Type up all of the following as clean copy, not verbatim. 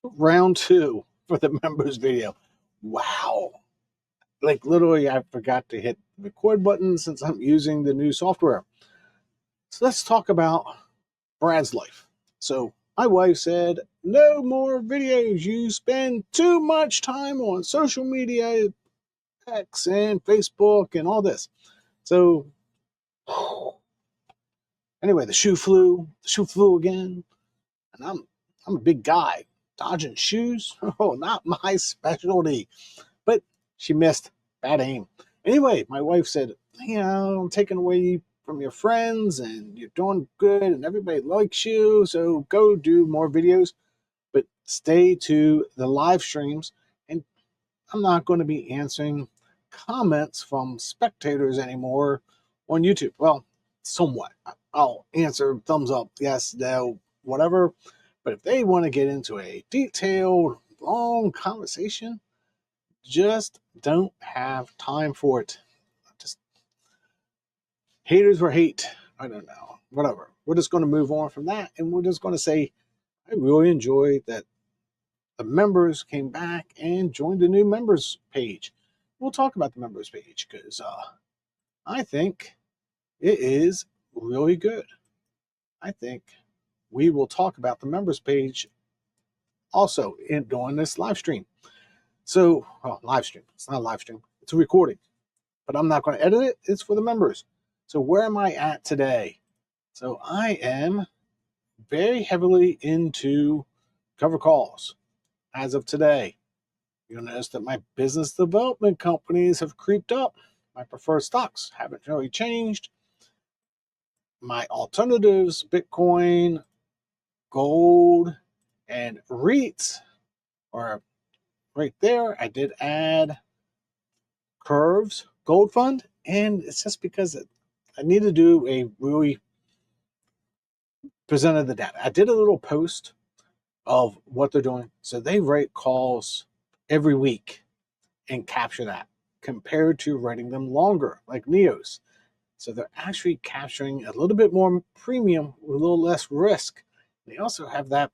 round two for the members video. Wow. Like literally I forgot to hit the record button since I'm using the new software. So let's talk about Brad's life. So my wife said, no more videos. You spend too much time on social media, X and Facebook and all this. So anyway, the shoe flew again. And I'm a big guy. Dodging shoes? Oh, not my specialty. But she missed. Bad aim. Anyway, my wife said, I'm taking away from your friends and you're doing good and everybody likes you. So go do more videos, but stay to the live streams. And I'm not going to be answering comments from spectators anymore on YouTube. Well, somewhat. I'll answer thumbs up, yes, no, whatever. But if they want to get into a detailed, long conversation, just don't have time for it. Just haters will hate. I don't know. Whatever. We're just going to move on from that. And we're just going to say, I really enjoy that the members came back and joined the new members page. We'll talk about the members page because I think it is really good. I think we will talk about the members page also during this live stream. So, live stream. It's not a live stream. It's a recording. But I'm not going to edit it. It's for the members. So where am I at today? So I am very heavily into cover calls as of today. You'll notice that my business development companies have creeped up. My preferred stocks haven't really changed. My alternatives, Bitcoin, gold, and REITs are right there. I did add Curves Gold Fund, and it's just because I need to do a really presented the data. I did a little post of what they're doing. So they write calls every week and capture that compared to writing them longer, like Neos. So they're actually capturing a little bit more premium with a little less risk. They also have that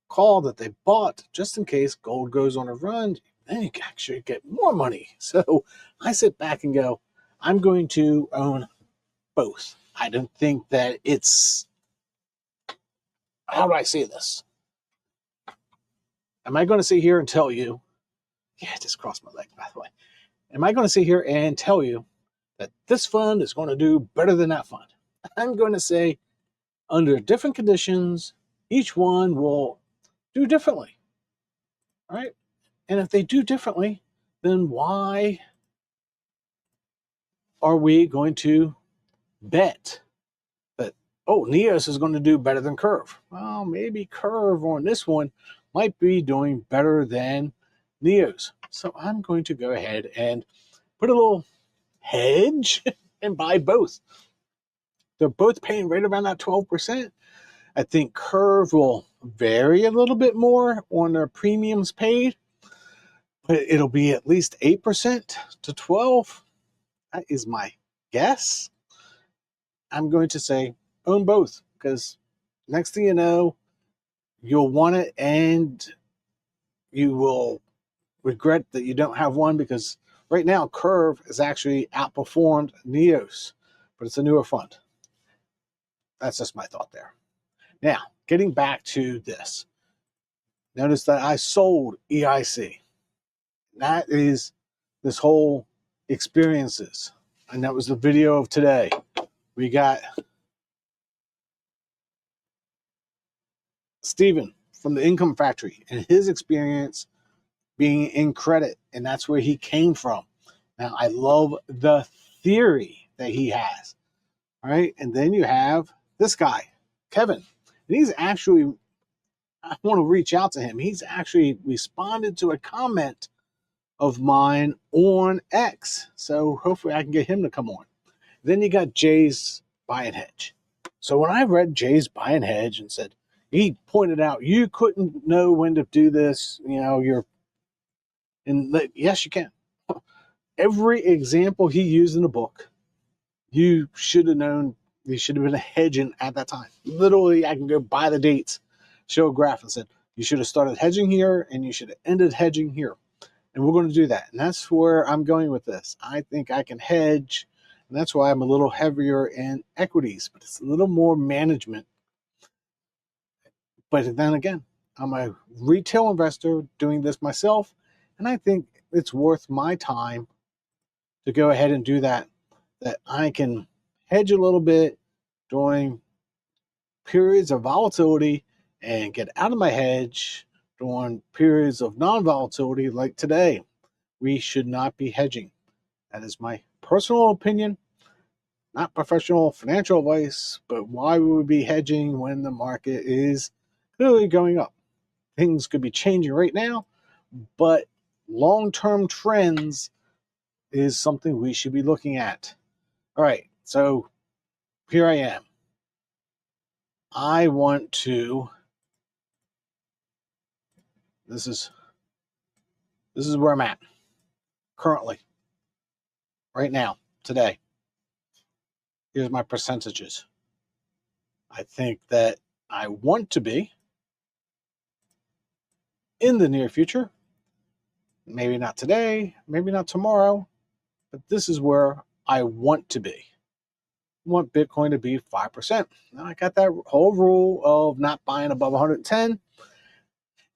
call that they bought just in case gold goes on a run. Then you can actually get more money. So I sit back and go, I'm going to own both. I don't think that it's, how do I say this? Am I going to sit here and tell you, yeah, I just crossed my leg, by the way. Am I going to sit here and tell you that this fund is going to do better than that fund? I'm going to say, under different conditions, each one will do differently. All right. And if they do differently, then why are we going to bet that, Neos is going to do better than Curve? Well, maybe Curve on this one might be doing better than Neos. So I'm going to go ahead and put a little hedge and buy both. They're both paying right around that 12%. I think Curve will vary a little bit more on their premiums paid, but it'll be at least 8% to 12%. That is my guess. I'm going to say own both because next thing you know, you'll want it and you will regret that you don't have one because right now Curve has actually outperformed Neos, but it's a newer fund. That's just my thought there. Now, getting back to this. Notice that I sold EIC. That is this whole experiences. And that was the video of today. We got Steven from the Income Factory and his experience being in credit. And that's where he came from. Now, I love the theory that he has. All right. And then you have this guy, Kevin. And he's actually, I want to reach out to him. He's actually responded to a comment of mine on X. So hopefully I can get him to come on. Then you got Jay's Buy and Hedge. So when I read Jay's Buy and Hedge and said, he pointed out, you couldn't know when to do this. Yes, you can. Every example he used in the book, you should have known, you should have been hedging at that time. Literally, I can go by the dates, show a graph and said, You should have started hedging here and you should have ended hedging here. And we're going to do that. And that's where I'm going with this. I think I can hedge. And that's why I'm a little heavier in equities, but it's a little more management. But then again, I'm a retail investor doing this myself. And I think it's worth my time to go ahead and do that. That I can hedge a little bit during periods of volatility and get out of my hedge during periods of non-volatility like today. We should not be hedging. That is my personal opinion, not professional financial advice, but why we would be hedging when the market is clearly going up. Things could be changing right now, but long-term trends is something we should be looking at. All right, so here I am. I want to, this is where I'm at currently, right now, today. Here's my percentages. I think that I want to be in the near future. Maybe not today, maybe not tomorrow, but this is where I want to be. I want Bitcoin to be 5%. Now I got that whole rule of not buying above 110,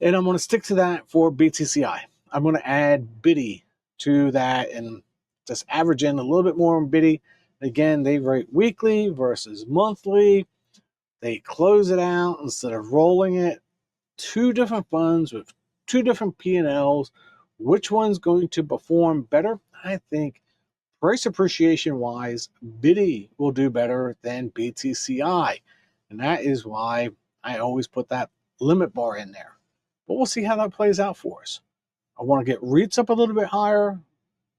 and I'm going to stick to that for BTCI. I'm going to add BIDI to that and just average in a little bit more on BIDI. Again, they rate weekly versus monthly. They close it out instead of rolling it. Two different funds with two different P&Ls. Which one's going to perform better? I think price appreciation wise, BIDI will do better than BTCI. And that is why I always put that limit bar in there. But we'll see how that plays out for us. I want to get REITs up a little bit higher,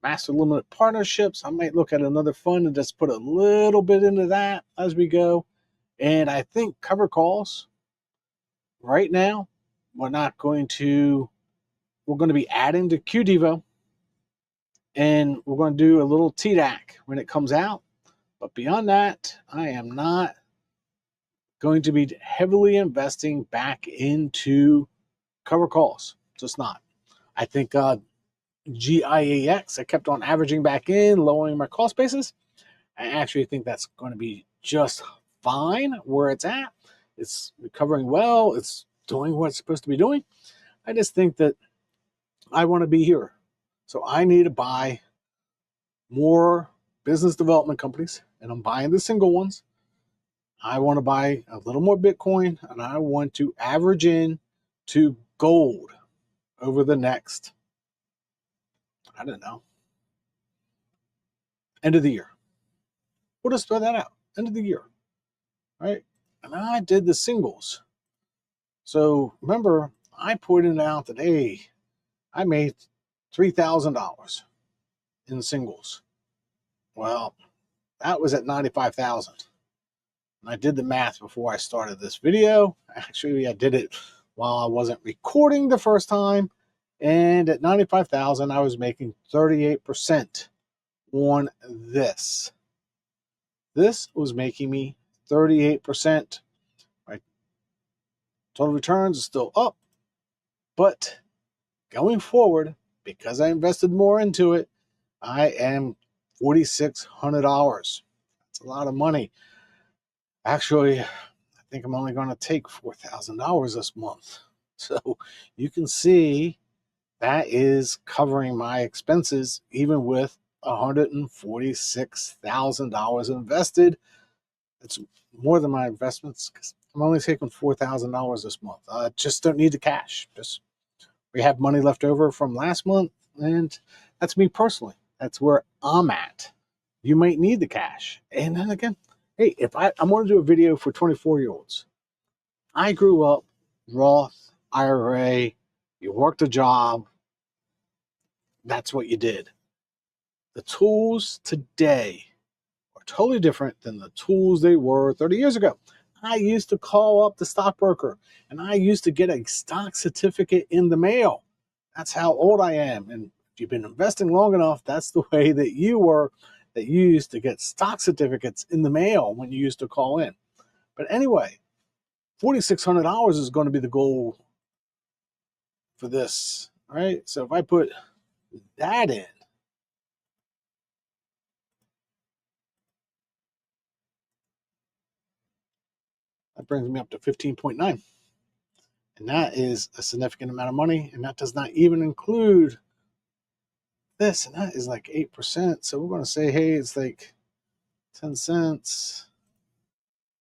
master limited partnerships. I might look at another fund and just put a little bit into that as we go. And I think cover calls right now, we're going to be adding to QDevo, and we're going to do a little TDAC when it comes out. But beyond that, I am not going to be heavily investing back into cover calls. Just not. I think GIAX, I kept on averaging back in, lowering my cost basis. I actually think that's going to be just fine where it's at. It's recovering well. It's doing what it's supposed to be doing. I just think that I want to be here. So I need to buy more business development companies, and I'm buying the single ones. I want to buy a little more Bitcoin, and I want to average in to gold over the next, I don't know, end of the year. We'll just throw that out, end of the year, right? And I did the singles. So remember, I pointed out that, hey, I made $3,000 in singles. Well, that was at 95,000. And I did the math before I started this video. Actually, I did it while I wasn't recording the first time. And at 95,000, I was making 38% on this. This was making me 38%. My total returns are still up. But going forward, because I invested more into it, I am $4,600. That's a lot of money. Actually, I think I'm only going to take $4,000 this month. So you can see that is covering my expenses, even with $146,000 invested. It's more than my investments because I'm only taking $4,000 this month. I just don't need the cash. We have money left over from last month, and that's me personally. That's where I'm at. You might need the cash. And then again, hey, if I want to do a video for 24-year-olds. I grew up Roth, IRA, you worked a job. That's what you did. The tools today are totally different than the tools they were 30 years ago. I used to call up the stockbroker, and I used to get a stock certificate in the mail. That's how old I am. And if you've been investing long enough, that's the way that you used to get stock certificates in the mail when you used to call in. But anyway, $4,600 is going to be the goal for this, right? So if I put that in, that brings me up to 15.9. And that is a significant amount of money. And that does not even include this. And that is like 8%. So we're going to say, hey, it's like 10 cents,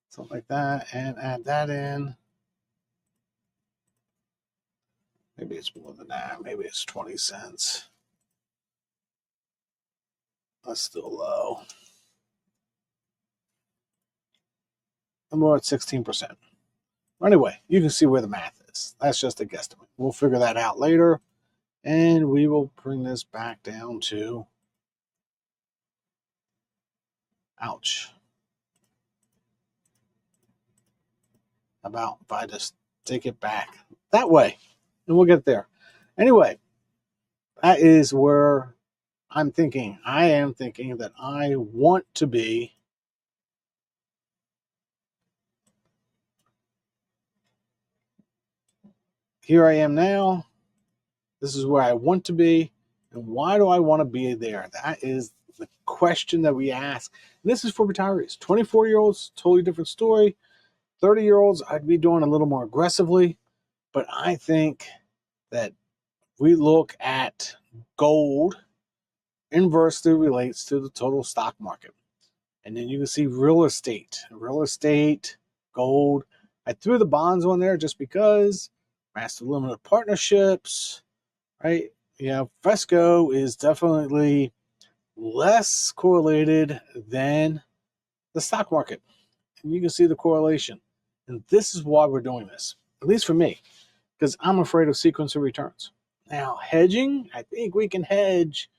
something like that, and add that in. Maybe it's more than that. Maybe it's 20 cents. That's still low. And we're at 16%. Anyway, you can see where the math is. That's just a guesstimate. We'll figure that out later. And we will bring this back down to, ouch. About if I just take it back that way, and we'll get there. Anyway, that is where I'm thinking. I am thinking that I want to be here. I am now. This is where I want to be. And why do I want to be there? That is the question that we ask. And this is for retirees. 24-year-olds, totally different story. 30-year-olds, I'd be doing a little more aggressively. But I think that we look at gold inversely relates to the total stock market. And then you can see real estate, gold. I threw the bonds on there just because master limited partnerships, right? Fresco is definitely less correlated than the stock market. And you can see the correlation. And this is why we're doing this, at least for me, because I'm afraid of sequence of returns. Now, hedging, I think we can hedge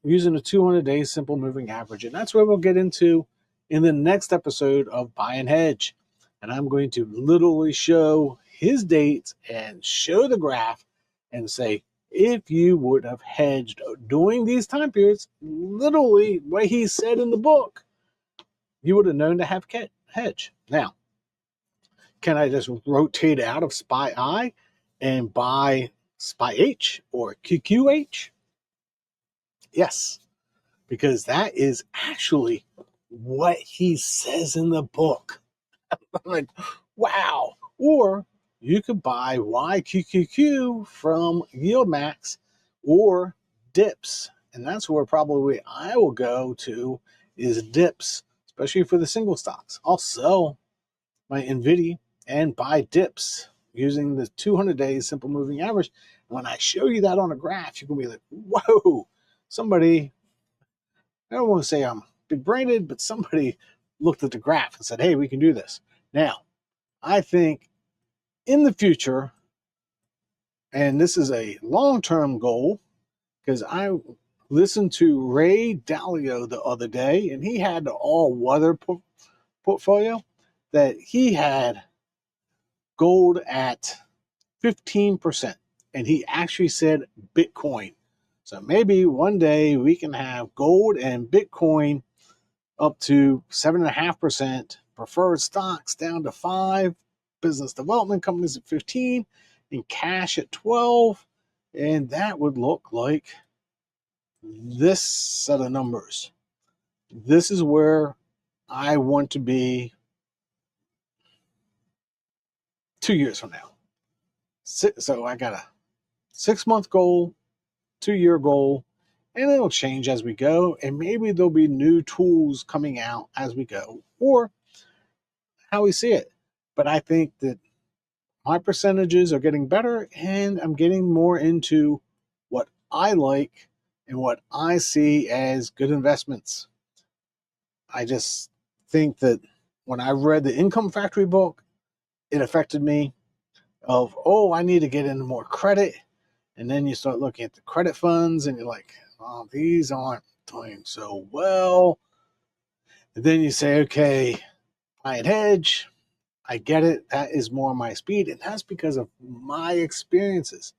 using a 200-day simple moving average. And that's what we'll get into in the next episode of Buy and Hedge. And I'm going to literally show his dates and show the graph and say, if you would have hedged during these time periods, literally what he said in the book, you would have known to have hedge. Now, can I just rotate out of SPY-I and buy SPY-H or QQH? Yes, because that is actually what he says in the book. I'm like, wow. Or you could buy YQQQ from YieldMax or dips. And that's where probably I will go to is dips, especially for the single stocks. I'll sell my NVIDIA and buy dips using the 200 days simple moving average. And when I show you that on a graph, you can be like, whoa, somebody, I don't want to say I'm big brained, but somebody looked at the graph and said, hey, we can do this. Now, I think in the future, and this is a long-term goal, because I listened to Ray Dalio the other day, and he had the all-weather portfolio that he had gold at 15%, and he actually said Bitcoin. So maybe one day we can have gold and Bitcoin up to 7.5%, preferred stocks down to 5%, business development companies at 15%, and cash at 12%. And that would look like this set of numbers. This is where I want to be 2 years from now. So I got a 6-month goal, 2-year goal, and it'll change as we go. And maybe there'll be new tools coming out as we go, or how we see it. But I think that my percentages are getting better, and I'm getting more into what I like and what I see as good investments. I just think that when I read the Income Factory book, it affected me of, oh, I need to get into more credit. And then you start looking at the credit funds and you're like, oh, these aren't doing so well. And then you say, okay, buy and hedge. I get it. That is more my speed. And that's because of my experiences.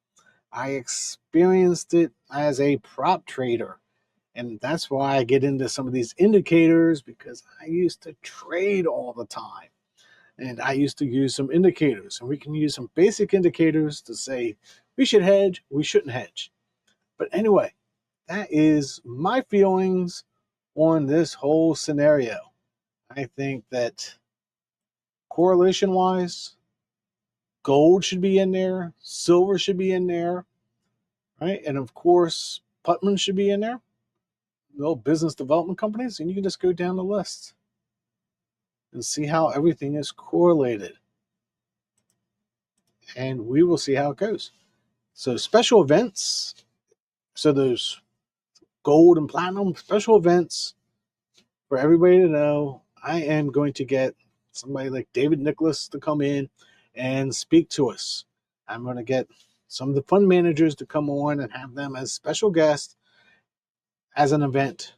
I experienced it as a prop trader. And that's why I get into some of these indicators, because I used to trade all the time. And I used to use some indicators, and we can use some basic indicators to say we should hedge, we shouldn't hedge. But anyway, that is my feelings on this whole scenario. I think that correlation wise, gold should be in there, silver should be in there, right? And of course, Putman should be in there, business development companies, and you can just go down the list and see how everything is correlated. And we will see how it goes. So special events, so those gold and platinum special events for everybody to know, I am going to get somebody like David Nicholas to come in and speak to us. I'm going to get some of the fund managers to come on and have them as special guests as an event.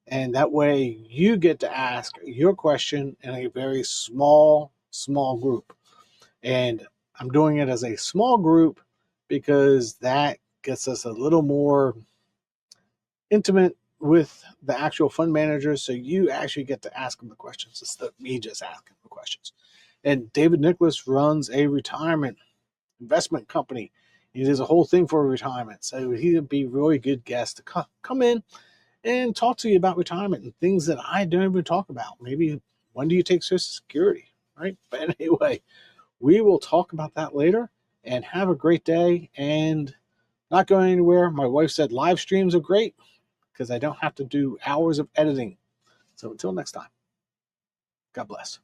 And that way you get to ask your question in a very small group. And I'm doing it as a small group because that gets us a little more intimate with the actual fund managers, so you actually get to ask them the questions instead of me just asking the questions. And David Nicholas runs a retirement investment company. He does a whole thing for retirement, so he would be a really good guest to come in and talk to you about retirement and things that I don't even talk about. Maybe when do you take Social Security, right? But anyway, we will talk about that later, and have a great day and not going anywhere. My wife said live streams are great because I don't have to do hours of editing. So until next time, God bless.